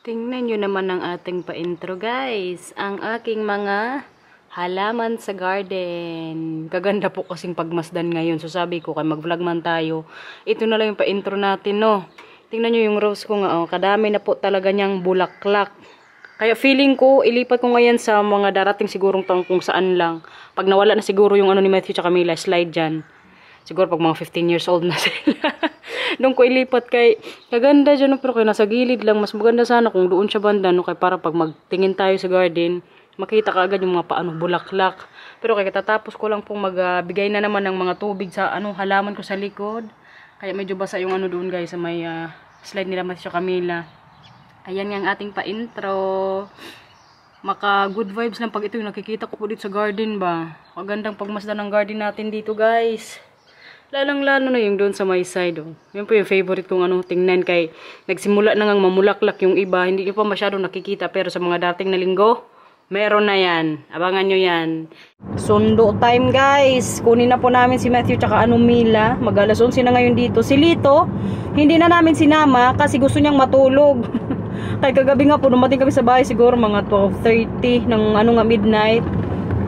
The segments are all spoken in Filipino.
Tingnan nyo naman ang ating pa-intro guys. Ang aking mga halaman sa garden. Kaganda po kasing pagmasdan ngayon. So sabi ko, kay mag-vlog man tayo. Ito na lang yung pa-intro natin, no. Tingnan nyo yung rose ko nga, oh. Kadami na po talaga niyang bulaklak. Kaya feeling ko, ilipat ko ngayon sa mga darating sigurong taong kung saan lang. Pag nawala na siguro yung ano ni Matthew tsaka Mila, slide dyan. Siguro pag mga 15 years old na sila. Doon ko ilipat kay kaganda dyan, no? Pero kaya nasa gilid lang. Mas maganda sana kung doon siya banda, no? Kaya para pag magtingin tayo sa garden, makita ka agad yung mga paano bulaklak. Pero kaya tatapos ko lang pong magbigay na naman ng mga tubig sa halaman ko sa likod. Kaya medyo basa yung ano doon guys sa may slide nila Matthew Camila. Ayan nga ang ating pa-intro. Maka good vibes lang pag ito yung nakikita ko po dito sa garden ba. Magandang pagmasdan ng garden natin dito guys. Lalang-lalo na yung doon sa my side. Oh. Yan po yung favorite kong tingnan kay nagsimula na ngang mamulaklak yung iba. Hindi nyo pa masyadong nakikita pero sa mga dating na linggo, meron na yan. Abangan nyo yan. Sundo time guys. Kunin na po namin si Matthew tsaka Mila. Mag-alas 11 na ngayon dito. Si Lito, hindi na namin sinama kasi gusto niyang matulog. Kaya kagabi nga po, dumating kami sa bahay siguro mga 12:30 ng midnight.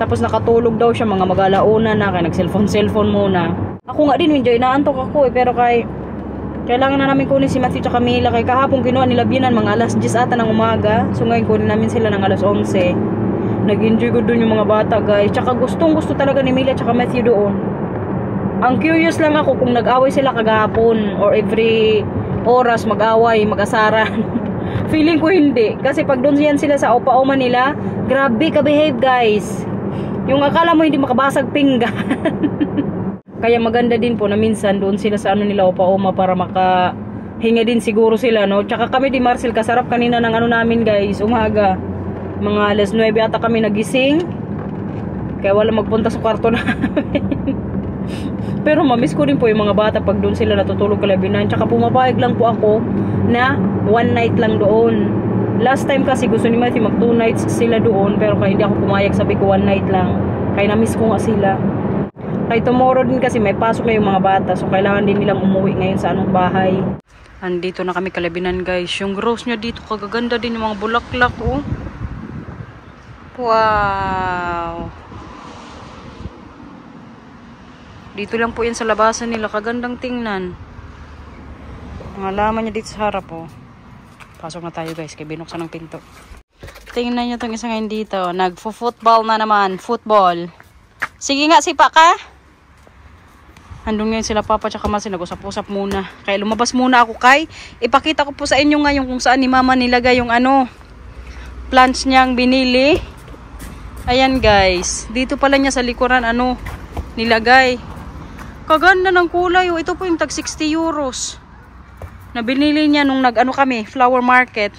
Tapos nakatulog daw siya mga mag-alauna na. Kaya nag-cellphone muna. Ako nga din, enjoy, naantok ako pero kailangan na namin kunin si Matthew tsaka Mila. Kaya kahapon kinuha nila binan mga alas 10 ata ng umaga. So ngayon kunin namin sila ng alas 11. Nag-enjoy ko dun yung mga bata guys. Tsaka gustong gusto talaga ni Mila tsaka Matthew doon. Ang curious lang ako kung nag-away sila kagahapon or every oras mag-away, mag-asaran. Feeling ko hindi. Kasi pag doon yan sila sa opa-oma nila, grabe ka-behave guys. Yung akala mo hindi makabasag pinggan. Kaya maganda din po na minsan doon sila sa nila opa-oma para makahinga din siguro sila, no? Tsaka kami di Marcel, kasarap kanina ng namin guys, umaga. Mga alas 9 ata kami nagising. Kaya wala magpunta sa kwarto namin. Pero mamiss ko din po yung mga bata pag doon sila natutulog kalabinan. Tsaka pumapayag lang po ako na one night lang doon. Last time kasi gusto ni Matthew mag 2 nights sila doon. Pero kaya hindi ako pumayag, sabi ko one night lang. Kaya namiss ko nga sila. Kaya tomorrow din kasi may pasok na yung mga bata. So kailangan din nilang umuwi ngayon sa bahay. Andito na kami kalabinan guys. Yung rose niya dito kagaganda din yung mga bulaklak, oh. Wow. Dito lang po yan sa labasan nila. Kagandang tingnan. Ang halaman niya dito sa harap, oh. Pasok na tayo guys. Kaya binuksan ng pinto. Tingnan niyo itong isa ngayon dito. Nagfo-football na naman. Football. Sige nga, sipa ka. Andun ngayon sila Papa tsaka Masi. Nag-usap-usap muna. Kaya lumabas muna ako kay. Ipakita ko po sa inyo ngayon kung saan ni Mama nilagay yung plants niyang binili. Ayan guys. Dito pala niya sa likuran nilagay. Kaganda ng kulay. Oh. Ito po yung tag 60 euros. Na binili niya nung kami, flower market.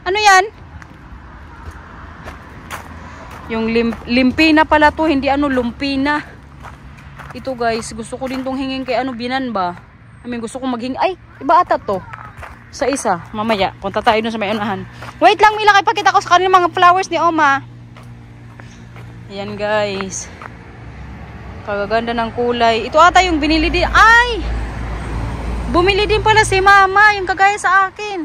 Ano yan? Yung limpina pala to, hindi lumpina. Ito guys, gusto ko din tong hingin kay binan ba? Gusto ko maghingi. Ay, iba ata to. Sa isa, mamaya. Punta tayo dun sa may unahan. Wait lang, Mila, pakita ko sa kanila mga flowers ni Oma. Ayan guys. Kagaganda ng kulay. Ito ata yung binili din. Ay! Bumili din pala si Mama, yung kagaya sa akin.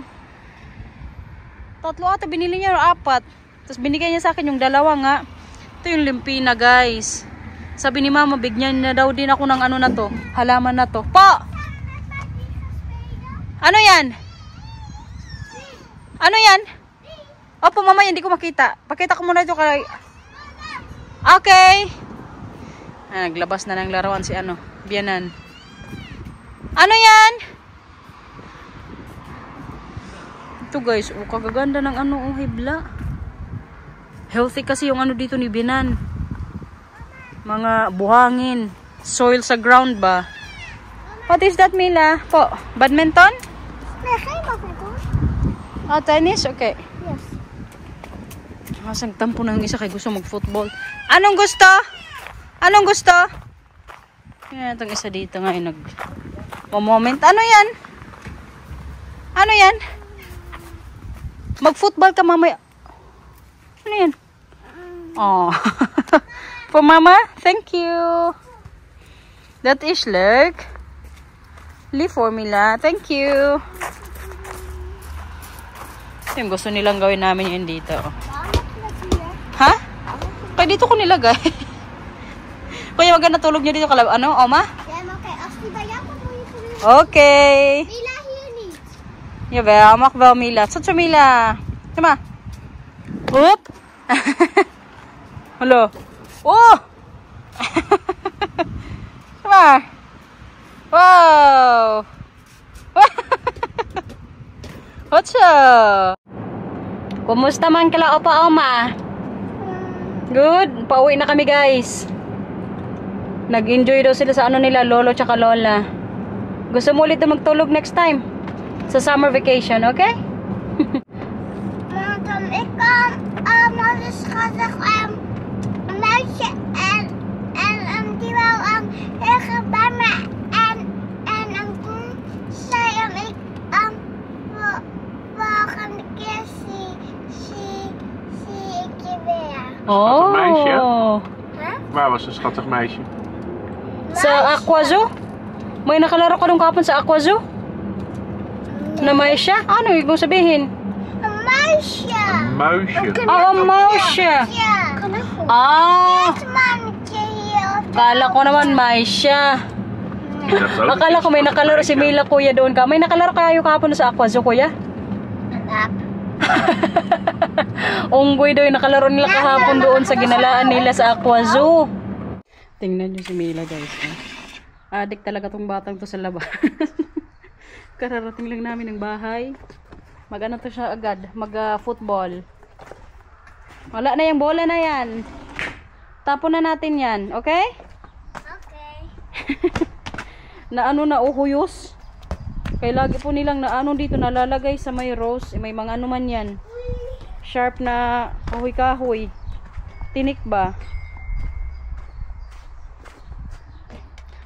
3 ata binili niya o 4. Tapos binigay niya sa akin yung 2 nga. Ito yung limpina guys. Sabi ni Mama, bigyan na daw din ako ng na to. Halaman na to. Po! Ano yan? Ano yan? Opo, Mama, hindi ko makita. Pakita ko muna ito kay... Okay. Naglabas na ng laruan si Bianan. Ano yan? Ito guys, kagaganda ng hibla. Healthy kasi yung dito ni Binan. Mga buhangin. Soil sa ground ba? What is that, Mila? Po, badminton? Oh, tennis? Okay. Yes. Masang tampo ng isa kay gusto mag-football. Anong gusto? Anong gusto? Yan, itong isa dito nga moment. Ano yan? Ano yan? Mag-football ka mamaya. Ano yan? Oh. For Mama, thank you. That is look. Formula. Thank you. Yung gusto nilang gawin namin yun dito. Ha? Kaya dito ko nilagay. Kuya, wag na tulog niyo dito. Ano, Oma? Okay. Mila hier niet. Jawel, mag wel Mila. Tot zo Mila. Kom maar. Hop. Hallo. Oh. Kom maar. Wow. Hotso. Kumusta man kala Opa Oma? Good. Pauwi na kami guys. Nag-enjoy daw sila sa ano nila, lolo tsaka lola. Gusto mo ulit na magtulog next time? Sa summer vacation, okay? Want ik kan alles schattig een meisje en die wou liggen bij me en toen zei ik volgende keer zie ik je weer. Oh. Meisje? Huh? Waar was een schattig meisje? Sa Aquazoo? May nakalaro ko nung kapon sa Aquazoo? Na may siya? Ano ibig sabihin? Een muisje. Een muisje. Oh, een muisje. Ja. Ah, Het mannetje hier. kala ko naman may siya. Dat is ook Akala ko may nakalaro si Mila kuya doon ka. May nakalaro kayo kapon sa Aquazoo kuya? Unggoy daw yung nakalaro nila kahapon doon sa ginalaan nila sa Aquazoo. Tingnan nyo si Mila guys. Adik talaga tong batang to sa labas. Kararating lang namin ng bahay. Mag-ano to siya agad. Mag-football. Wala na yung bola na yan. Tapon na natin yan. Okay? Okay. Na ano na uhuyos. Kaya lagi po nilang na ano dito nalalagay sa may rose. May mga ano man yan. Sharp na kahoy-kahoy. Tinik ba?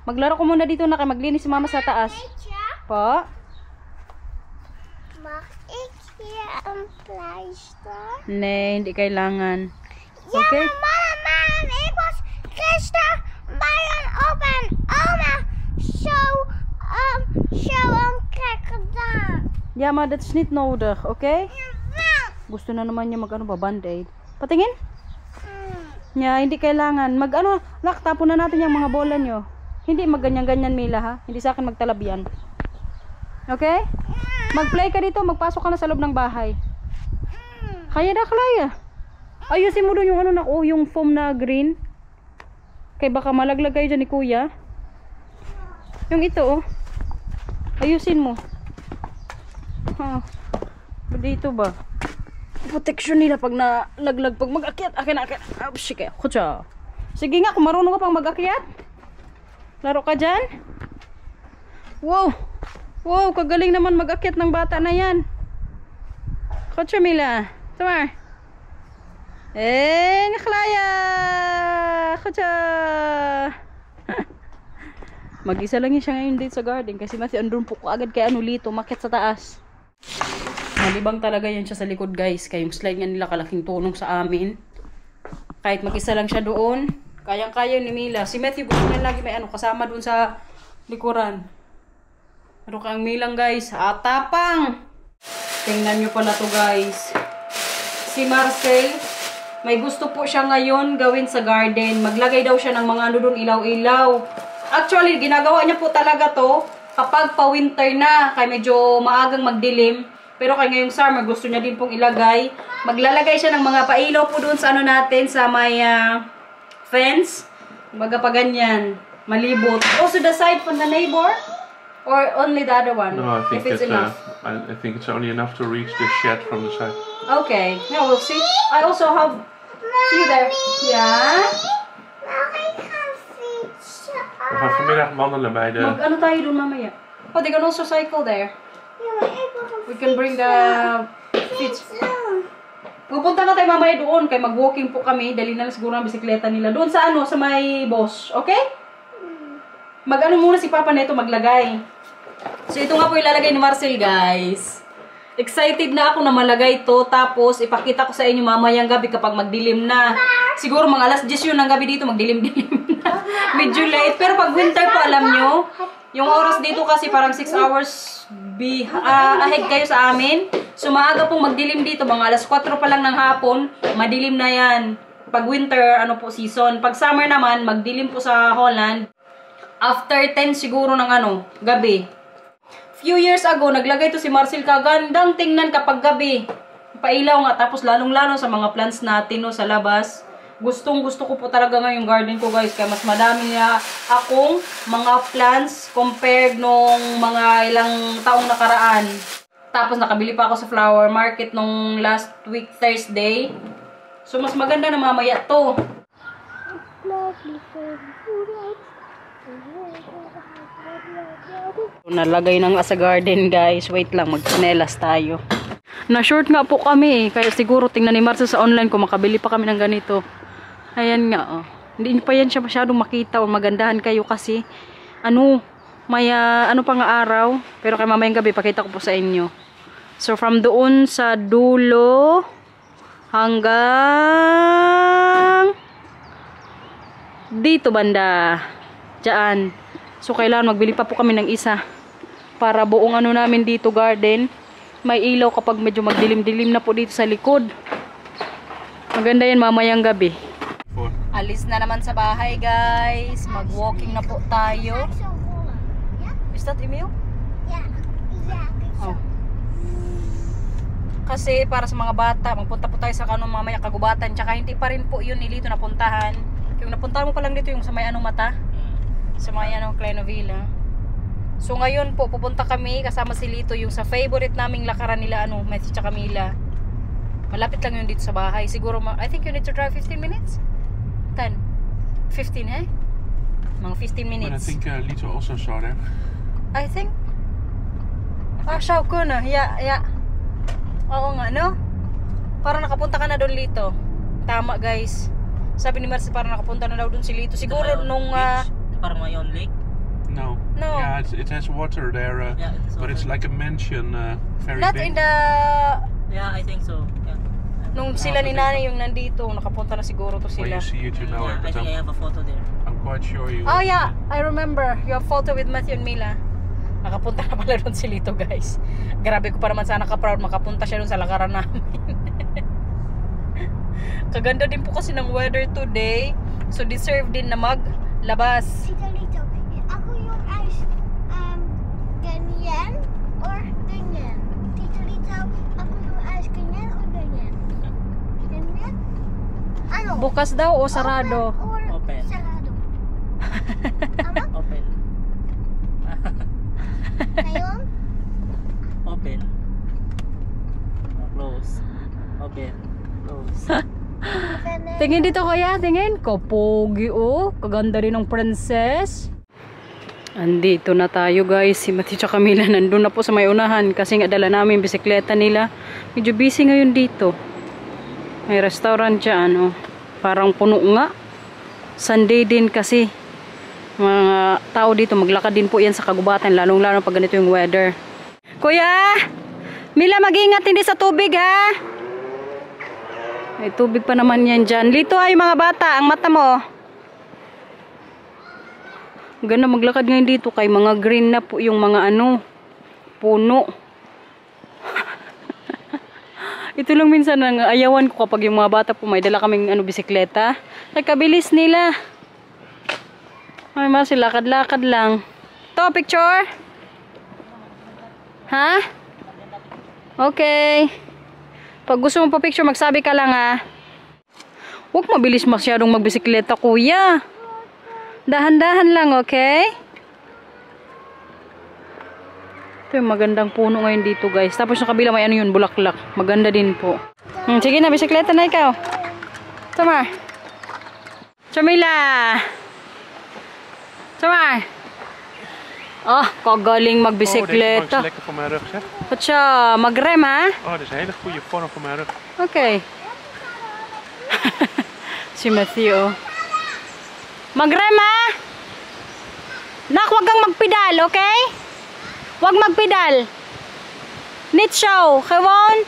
Maglaro ko muna dito na kay maglinis si mama sa taas. Pa? Mag ik hier een pleister? Nee, hindi kailangan. Ja, Okay? maar mama, ik was gisteren bij een opa en oma zo kijk gedaan. Ja, maar dat is niet nodig, oké? Jawel. Gusto na naman niya mag-ano ba, band-aid. Patingin? Hmm. Yeah, hindi kailangan. Mag-ano, tapon na natin yung mga bola nyo. Hindi magganyan-ganyan, Mila, ha? Hindi sa akin magtalab yan. Okay? Mag-play ka dito, magpasok ka na sa loob ng bahay. Kaya na, Kalaya. Ayusin mo doon yung ano na, oh, yung foam na green. Kaya baka malaglag kayo dyan ni Kuya. Yung ito, oh. Ayusin mo. Ha. Dito ba? Protection nila pag nalaglag, pag mag-akyat. Akin. Oh, sige. Kutsa. Sige nga, kung marunong ka pang mag-akyat. Laro ka dyan? Wow. Wow, kagaling naman mag-akyat ng bata na yan. Kutsa, Mila. Tumar. Nakalaya. Kutsa. Mag-isa lang yun siya ngayon dito sa garden kasi mas andun po ko agad kay Anulito, makit sa taas. Malibang talaga yan siya sa likod guys. Kaya yung slide nga nila kalaking tulong sa amin. Kahit mag-isa lang siya doon, kayang-kaya ni Mila. Si Matthew gusto na lagi may ano kasama doon sa likuran. Pero kang Milang guys, atapang! Tingnan nyo pala to guys. Si Marcel, may gusto po siya ngayon gawin sa garden. Maglagay daw siya ng mga ano doon, ilaw-ilaw. Actually, ginagawa niya po talaga to kapag pa-winter na, kaya medyo maagang magdilim. Pero kaya ngayong summer, gusto niya din pong ilagay. Maglalagay siya ng mga pailaw po doon sa ano natin, sa may fence. Baga pa ganyan, malibot. Also the side from the neighbor? Or only the other one? No, I think if it's enough. I think it's only enough to reach the shed from the side. Okay, now we'll see. I also have few there. Yeah? Mag ik gaan fietsen? We gaan vanmiddag wandelen bij de... Mag ano tayo doon mamaya? Oh, they can also cycle there. Ja, maar ik wil gaan We can bring the fiets. fietsen. Pupunta na tayo mamaya doon, kaya mag-walking po kami. Dali na lang siguro ang bisikleta nila. Doon sa ano, sa may boss. Okay? Mag-ano muna si Papa neto maglagay. So ito nga po ilalagay ni Marcel guys. Excited na ako na malagay ito. Tapos ipakita ko sa inyo mamayang gabi kapag magdilim na. Siguro mga alas 10 yun ng gabi dito, magdilim-dilim na. Medyo late. Pero pag winter po alam nyo, yung oras dito kasi parang 6 hours ahead kayo sa amin. So maaga pong magdilim dito, mga alas 4 pa lang ng hapon, madilim na yan. Pag winter, ano po, season. Pag summer naman, magdilim po sa Holland. After 10 siguro ng gabi. Few years ago, naglagay to si Marcel, kagandang tingnan kapag gabi. Pailaw nga, tapos lalong-lalo sa mga plants natin no, sa labas. Gustong-gusto ko po talaga ngayong garden ko guys, kaya mas madami na akong mga plants compared nung mga ilang taong nakaraan. Tapos nakabili pa ako sa flower market nung last week Thursday. So mas maganda na mamaya to. Nalagay ng sa garden guys. Wait lang, magsinelas tayo. Na-short nga po kami, kaya siguro tingnan ni Marcel sa online kung makabili pa kami ng ganito. Ayan nga, oh. Hindi pa yan siya masyadong makita o magandahan kayo kasi may pa nga araw. Pero kay mamayang gabi, pakita ko po sa inyo. So, from doon sa dulo hanggang dito banda. Diyan. So, kailangan magbili pa po kami ng isa para buong namin dito garden. May ilaw kapag medyo magdilim-dilim na po dito sa likod. Maganda yan mamayang gabi. Alis na naman sa bahay guys. Mag-walking na po tayo. Is that email? Yeah. Oh. Kasi para sa mga bata, magpunta po tayo sa mamaya kagubatan. Tsaka hindi pa rin po yun nilito napuntahan. Yung napuntahan mo pa lang dito yung sa may mata. Sa may Clenovilla. So ngayon po, pupunta kami kasama si Lito yung sa favorite naming lakaran nila, Matthew tsaka Mila. Malapit lang yun dito sa bahay. Siguro, I think you need to drive 15 minutes? 10? 15, eh? Mga 15 minutes. But I think Lito also saw them. I think. Siya ko na. Yeah. Oo nga, no? Parang nakapunta ka na doon, Lito. Tama, guys. Sabi ni Marcy, parang nakapunta na daw doon si Lito. Siguro nung... Parang may own lake? No. Yeah, it has water there. Yeah, but it's like a mansion, very Not big. in the... Yeah, I think so. Yeah. Nung sila ni nanay yung nandito, nakapunta na siguro to When sila. you see it, you know Yeah, it. I But think I have a photo there. I'm quite sure you. Oh yeah, I remember. You have photo with Matthew and Mila. Nakapunta na pala doon si Lito, guys. Grabe ko pa naman sana ka-proud makapunta siya doon sa lakaran namin. Kaganda din po kasi ng weather today. So deserve din na maglabas. Tita Lito, ako yung eyes, ganyan or ganyan? Tita Lito, ako yung eyes ganyan or ganyan? Ganyan? Ano? Bukas daw o sarado? Or Open. sarado? Tama? Open. Ngayon? Open. Close. Open. Close. Tingin dito kuya, tingin. Kapogi oh. Kaganda rin ng princess. Andito na tayo guys. Si Matthew tsaka Mila nandun na po sa may unahan. Kasi nga dala namin bisikleta nila. Medyo busy ngayon dito. May restaurant dyan. Parang puno nga. Sunday din kasi. Mga tao dito maglakad din po yan sa kagubatan. Lalong lalo pag ganito yung weather. Kuya! Mila, mag-ingat hindi sa tubig ha. May tubig pa naman yan dyan. Lito ay mga bata, ang mata mo. Ganda maglakad ngayon dito kay mga green na po yung mga puno. Ito lang minsan ang ayawan ko kapag yung mga bata po may dala kaming bisikleta. Nagkabilis nila. Ay mas lakad-lakad lang. To, picture? Ha? Okay. Pag gusto mo pa picture, magsabi ka lang ha. Huwag mabilis masyadong magbisikleta, kuya. Dahan-dahan lang, okay? Ito yung magandang puno ngayon dito, guys. Tapos sa kabila may yun, bulaklak. Maganda din po. Sige na, bisikleta na ikaw. Tamar. Chamila. Tamar. Oh, kagaling magbisikleta. Oh, deze is lekker voor mijn rug, zeg. Wat siya, magrem ha? Oh, dit is een hele goede vorm voor mijn rug. Okay. Si Matthew. Magrem ha? Nak, wag kang magpedal, okay? Wag magpedal. Niet zo, gewoon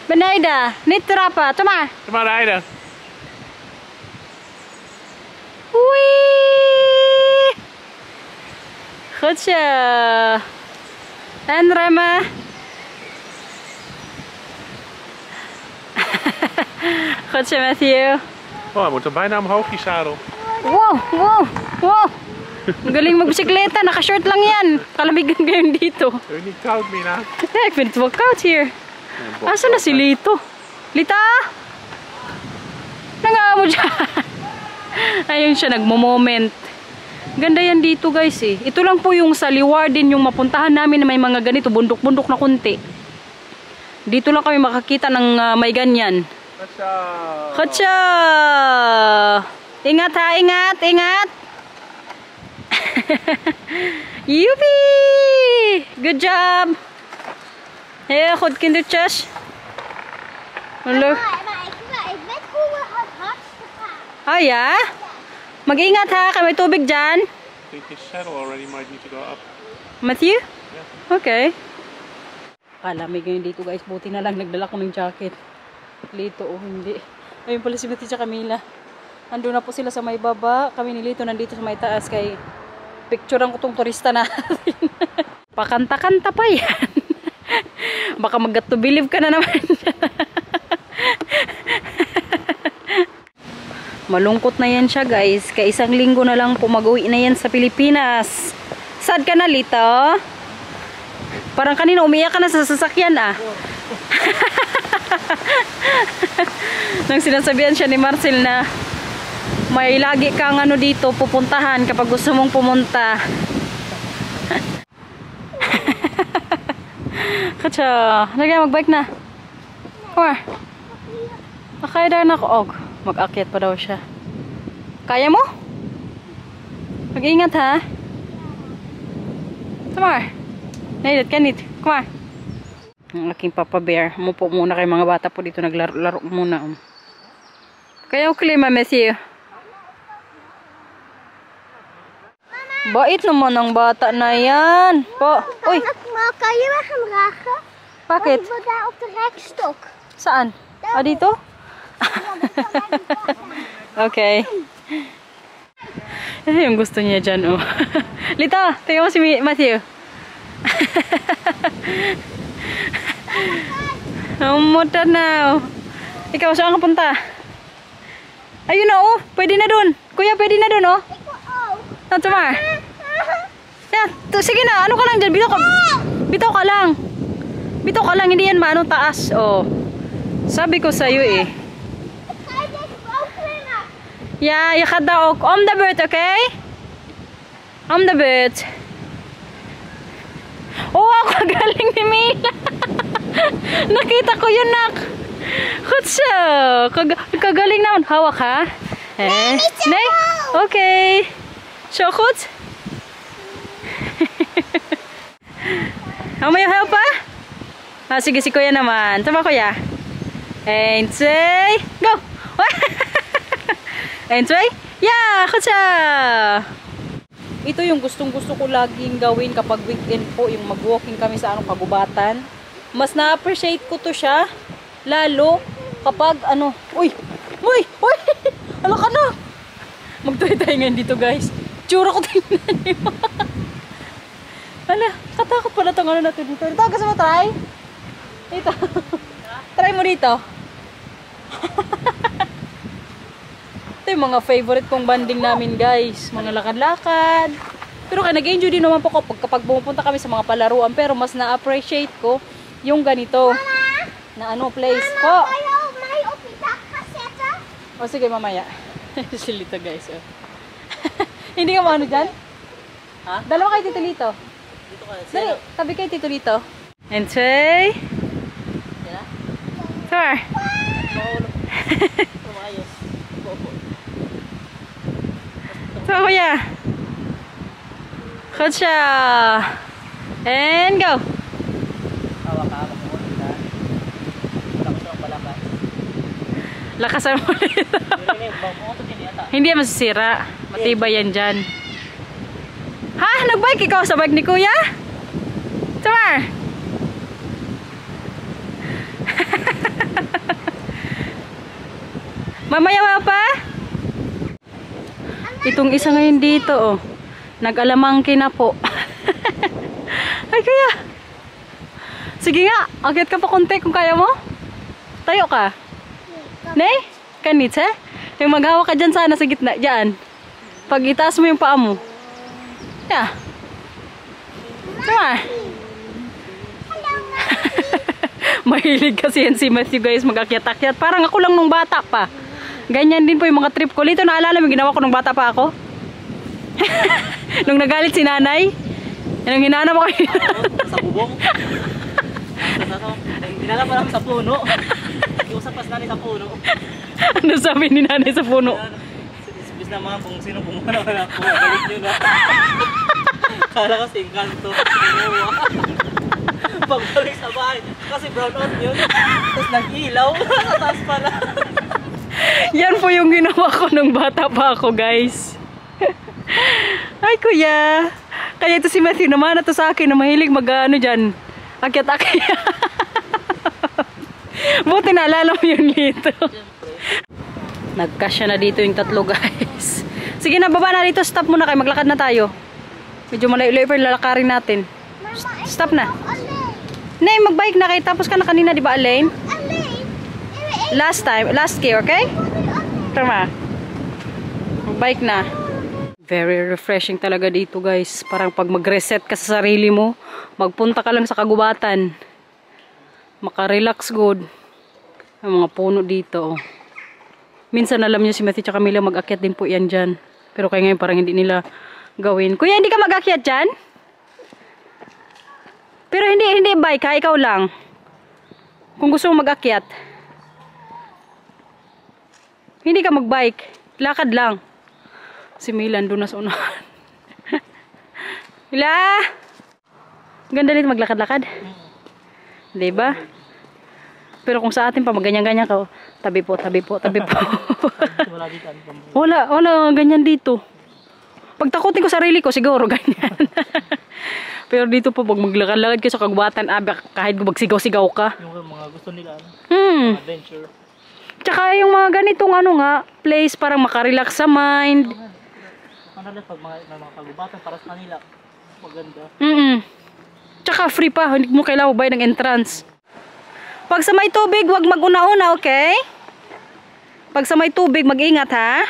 beneden. Niet trappen. Tama. Kom maar rijden. Wee! Goed zo. En Rema. Goed zo, Matthew. Oh, hij moet er bijna omhoog, die zadel. Wow, wow, wow. Ang galing magbisikleta, naka-short lang yan. Kalamigan ngayon dito. Wil je niet koud, Mina? Ja, ik vind het wel koud hier. Asa na si Lito? Lita? Nangamo dyan. Ayun siya, nagmo-moment. Ganda yan dito guys eh. Ito lang po yung sa Leeuwarden, yung mapuntahan namin na may mga ganito, bundok-bundok na kunti. Dito lang kami makakita ng may ganyan. Kotsa! Ingat ha, ingat, ingat! Yuppie! Good job! Hey, goed kindertjes. Hallo. Ik weet hoe we het hardste gaan. Oh ja? Mag-ingat ha, kaya may tubig dyan. I think his saddle already might need to go up. Matthew? Yeah. Okay. Kalamig ngayon dito guys, buti na lang nagdala ko ng jacket. Lito o hindi. Ayun pala si Matthew at Camila. Ando na po sila sa may baba. Kami ni Lito nandito sa may taas kay picturean ko tong turista natin. Pakanta-kanta pa yan. Baka mag-get to believe ka na naman. Malungkot na yan siya guys. Kaya isang linggo na lang po mag-uwi na yan sa Pilipinas. Sad ka na Lito? Parang kanina umiyak ka na sa sasakyan ah. Nang sinasabihan siya ni Marcel na may lagi kang ano dito pupuntahan kapag gusto mong pumunta. Katsa, lagay magbike na. Come on. Akay daw na ko. Og, mag-akyat pa daw siya. Kaya mo? Mag-ingat ha. Come on. Naidot ka nit. Come on. Ang aking Papa Bear. Umupo muna kay mga bata po dito. Naglaro muna. Kaya ang klima, Matthew. Bait naman ang bata na yan. Po. Uy. Maar kan je me gaan dragen? Bakit? Ik wil daar op de rekstok. Saan? Ah, dito? Okay. Yung gusto niya dyan, oh. Lito, tingnan mo si Matthew. Umutan na, oh. Ikaw, saan ka punta? Ayun na, oh. Pwede na dun. Kuya, pwede na dun, oh. Tamar. Yan, sige na. Ano ka lang dyan? Bitaw ka lang. Bitaw ka lang. Hindi yan maano taas, oh. Sabi ko sa'yo, eh. Ja, je gaat daar ook om de beurt, oké? Om de beurt. Oh, ako galing ni Mila. Nakita ko yun, nak. Goed zo. Kagaling naman. Hawak, ha? Eh? Nee? Oké. Zo goed? Mau je helpen? Ah, sige, si Kuya naman. Tama, Kuya. 1, 2, go! 1, 2, yeah! Goed zo! Ito yung gustong-gusto ko laging gawin kapag weekend po, yung mag-walking kami sa kagubatan. Mas na-appreciate ko to siya, lalo kapag uy! Uy! Uy! Hala ka na! Mag-try tayo ngayon dito, guys. Tsura ko tingnan niyo. Hala, katakot pala itong natin dito. Ito, gusto mo try? Ito. Try mo dito. Ito yung mga favorite kong banding namin, guys. Mga lakad-lakad. Pero kaya nag-enjoy din naman po kapag pumupunta kami sa mga palaruan. Pero mas na-appreciate ko yung ganito. Na place po. O sige, mamaya. Silito, guys. Oh. Hindi ka maano dyan? Ha? Dalawa kay Tito Lito. Dito ka. Dali, tabi kay Tito Lito. And say... Yeah? Sure. Ayos. So, Kuya. Goed siya. And go. Hawak ka. Mamulit ka. Wala ko siyang palakas. Lakasan mo ulit. Hindi yan masisira. Matibay yan dyan. Ha? Nag-bike ikaw sa bike ni Kuya? Tamar! Mamaya pa? Itong isa ngayon dito, oh. Nag-alamangki na po. Ay, Kuya! Sige nga, akyat ka pa konti kung kaya mo. Tayo ka. Nay, kanit ha? Yung maghawak ka dyan sana sa gitna, dyan. Pag itaas mo yung paa mo. Yeah. Sama. Mahilig kasi yan si Matthew guys, mag-akyat-akyat. Parang ako lang nung bata pa. Ganyan din po yung mga trip ko. Lito naalala mo yung ginawa ko nung bata pa ako? Nung nagalit si nanay. Yan ang hinanap ako. Sa bubong. Dinala pa namin sa puno. Iusap pas nanay sa puno. Ano sabi ni nanay sa puno? Bis na mga kung sino kumuha naman ako. Galit nyo na. Kala kasi engkanto. Pagbalik sa bahay. Kasi brown out yun. Tapos nag-ilaw. Sa taas pala. Yan po yung ginawa ko nung bata pa ako guys. Ay kuya. Kaya ito si Matthew naman na to sa akin na mahilig mag-ano dyan. Akyat-akyat. Buti naalala mo yun dito. Nagkasya na dito yung tatlo guys. Sige na, baba na dito. Stop muna kayo. Maglakad na tayo. Medyo malayo-layo pa yung lalakarin natin. Stop na. Nay, magbike na kayo. Tapos ka na kanina, di ba, Alain? Last key, okay? Tama. Magbike na. Very refreshing talaga dito, guys. Parang pag mag-reset ka sa sarili mo, magpunta ka lang sa kagubatan. Maka-relax good. Ang mga puno dito, oh. Minsan alam niyo si Matthew at Camila mag-akyat din po yan dyan. Pero kaya ngayon parang hindi nila gawin. Kuya, hindi ka mag-akyat dyan? Pero hindi bike ha, ikaw lang. Kung gusto mo mag-akyat. Hindi ka mag-bike. Lakad lang. Si Milan doon na sa unahan. Mila! Ganda nito maglakad-lakad. Diba? Pero kung sa atin pa maganyan-ganyan ka, tabi po. Wala dito. Wala, ganyan dito. Pagtakutin ko sarili ko, siguro ganyan. Pero dito po, pag maglakad-lakad ka sa kagubatan, kahit magsigaw-sigaw ka. Yung mga gusto nila, adventure. Tsaka yung mga ganitong place, parang makarelax sa mind. Pag mga kagubatan para sa kanila, maganda. Tsaka free pa, hindi mo kailangan bayad ng entrance. Pag sa may tubig, wag mag-una-una, okay? Pag sa may tubig, mag-ingat ha.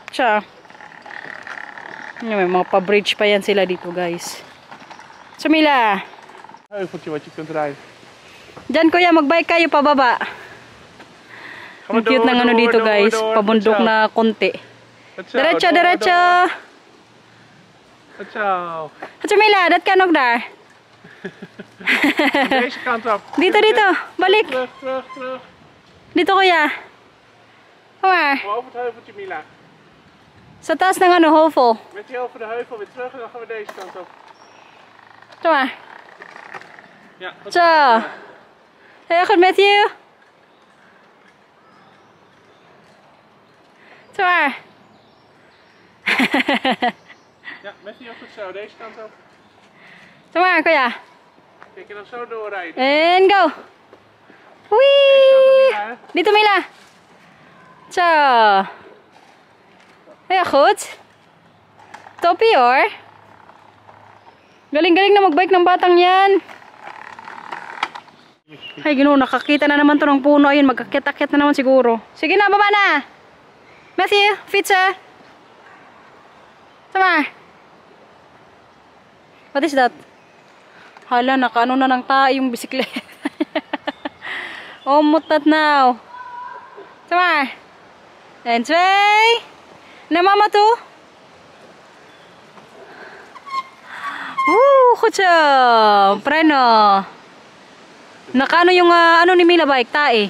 Tsaka. May mga pa-bridge pa yan sila dito, guys. Sumila. Heuveltje wat je kunt rijden. Diyan kuya, mag-bike kayo pababa. Ang cute ng ano dito, guys. Pabundok na konti. Diretso. Zo. Sumila, dat kan ook daar. Deze kant op. Dito. Balik. Terug. Dito kuya. Waar? Over het heuveltje, Mila. Sa taas ng heuvel. Met die over de heuvel weer terug en dan gaan we deze kant op. Zo maar. Ja. Zo. Heel goed, Matthew. Zo maar. Ja, met die goed zo. Deze kant op. Zo maar, kuya. Kijk, en dan zo doorrijden. And go. Wee! Deze kant op, Mila, hè? Dito, Mila. Zo. Heel goed. Toppie hoor. Galing-galing na magbike ng batang yan. Ay, Ginoo, nakakita na naman to ng puno. Ayun, magkakit-akit na naman siguro. Sige na, baba na. Matthew, Fitza. Sama. What is that? Hala, nakaano na ng tayo yung bisikleta. Oh, mutat now. Sama. And three. Na mama to. Goed zo. Preno. Nakaano yung ano ni Mila bike, tae?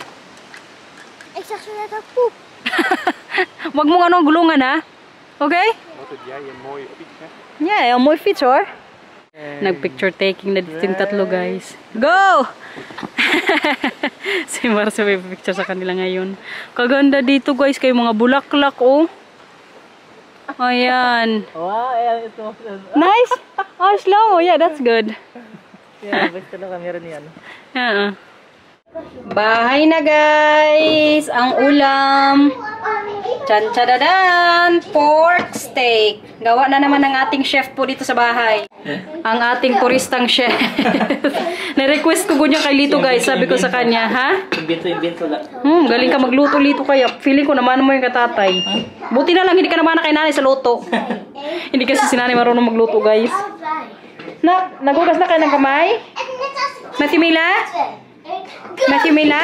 Ik zag zo net ook poep. Wag mong gulungan ha. Okay? Wat heb jij een mooie fiets, hè? Yeah, een mooi fiets hoor. Nag-picture taking na dito yung tatlo, guys. Go! Si Marcia may picture sa kanila ngayon. Kaganda dito, guys. Kayo mga bulaklak, oh. Ayan. Wow, ayan ito. Nice. Oh, slow. Yeah, that's good. Yeah, basta lang camera niyan. Bahay na, guys. Ang ulam. Mami, Chan-chadadan! Pork steak. Gawa na naman ng ating chef po dito sa bahay. Ang ating turistang chef. Na-request ko niya kay Lito guys. Sabi ko sa kanya, ha? Invento lang. Galing ka magluto Lito kaya. Feeling ko naman mo yung katatay. Buti na lang hindi ka naman na kay nanay sa luto. Hindi kasi si nanay marunong magluto guys. Nagugas na kayo ng kamay? Matthew Mila? Matthew Mila?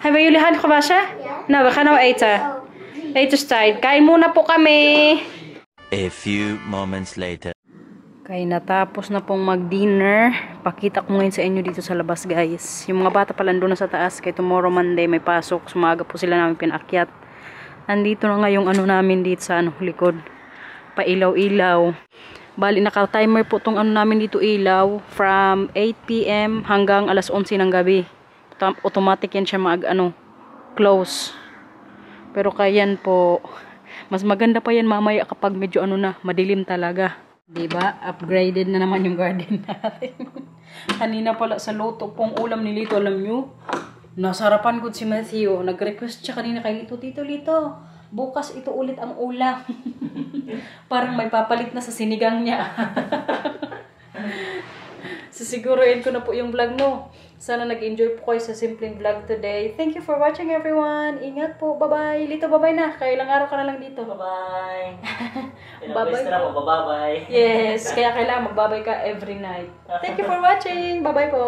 Hebben jullie hand gewassen? Nou, we gaan nou eten. Etenstijd. Kain muna po kami. A few moments later. Kaya natapos na pong mag-dinner. Pakita ko ngayon sa inyo dito sa labas guys. Yung mga bata pala doon na sa taas. Kaya tomorrow Monday may pasok. Sumaga po sila namin pinakyat. Andito na nga yung ano namin dito sa likod. Pailaw-ilaw. Bali naka-timer po tong ano namin dito ilaw. From 8 PM hanggang alas 11 ng gabi. Automatic yan siya close. Pero kayan po, mas maganda pa yan mamaya kapag medyo madilim talaga. Diba? Upgraded na naman yung garden natin. Kanina pala sa luto pong ulam ni Lito, alam nyo, nasarapan ko si Matthew. Nag-request siya kanina kay Lito, Lito, bukas ito ulit ang ulam. Parang may papalit na sa sinigang niya. Sisiguruhin ko na po yung vlog mo. Sana nag-enjoy po kayo sa simpleng vlog today. Thank you for watching everyone. Ingat po. Bye-bye. Lito, bye-bye na. Kaya ilang araw ka na lang dito. Bye-bye. Bye-bye po. Bye-bye. Yes. Kaya kailangan magbabay ka every night. Thank you for watching. Bye-bye po.